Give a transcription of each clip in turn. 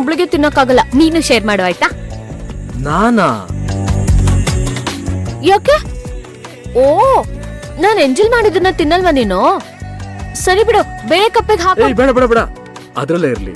ಒಬ್ಳಿಗೆ ತಿನ್ನಕ್ಕಾಗಲ್ಲ, ನೀನು ಶೇರ್ ಮಾಡು ಆಯ್ತಾ? ನಾನಾ? ಯಾಕೆ? ಓ, ನಾನ್ ಎಂಜಲ್ ಮಾಡಿದ್ದನ್ನ ತಿನ್ನಲ್ವಾ ನೀನು? ಸರಿ ಬಿಡು, ಬೇರೆ ಕಪ್ಪಿಗೆ ಹಾಕೋ. ಬೇಡ ಬೇಡ ಬೇಡ, ಅದ್ರಲ್ಲೇ ಇರ್ಲಿ.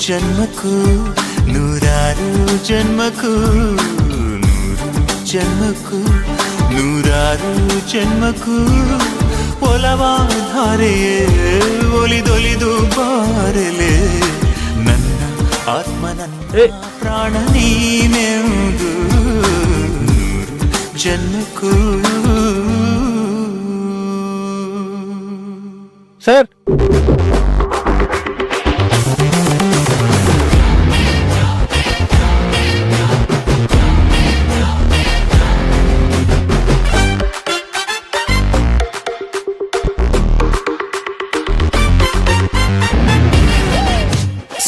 ಜನ್ಮಕ್ಕೂ ನೂರಾರು ಜನ್ಮಕ್ಕೂ, ನೂರು ಜನ್ಮಕ್ಕೂ ನೂರಾರು ಜನ್ಮಕ್ಕೂ ಒಲವಾಧಾರೆಯೇ ಒಲಿದೊಲಿದು ಬಾರಲೆ ನನ್ನ ಆತ್ಮ ನನ್ನ ಪ್ರಾಣ ನೀನೆಂದು, ನೂರು ಜನ್ಮಕ್ಕೂ. ಸರ್,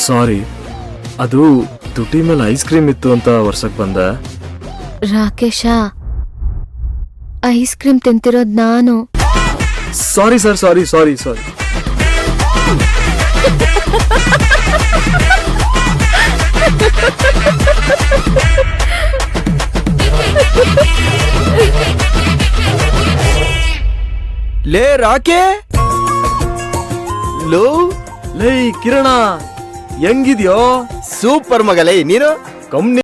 ಸಾರಿ, ಅದು ತುಟಿ ಮೇಲೆ ಐಸ್ ಕ್ರೀಮ್ ಇತ್ತು ಅಂತ ವರ್ಷಕ್ ಬಂದೆ. ರಾಕೇಶ, ಐಸ್ ಕ್ರೀಮ್ ತಿಂತಿರೋದ್ ನಾನು. ಸಾರಿ ಸರ್, ಸಾರಿ ಸಾರಿ ಸಾರಿ. ಲೇ ರಾಕೆ, ಲೇ ಕಿರಣ, ಹೆಂಗಿದ್ಯೋ? ಸೂಪರ್ ಮಗಲೇ ನೀನು. ಕಂಪ್ನಿ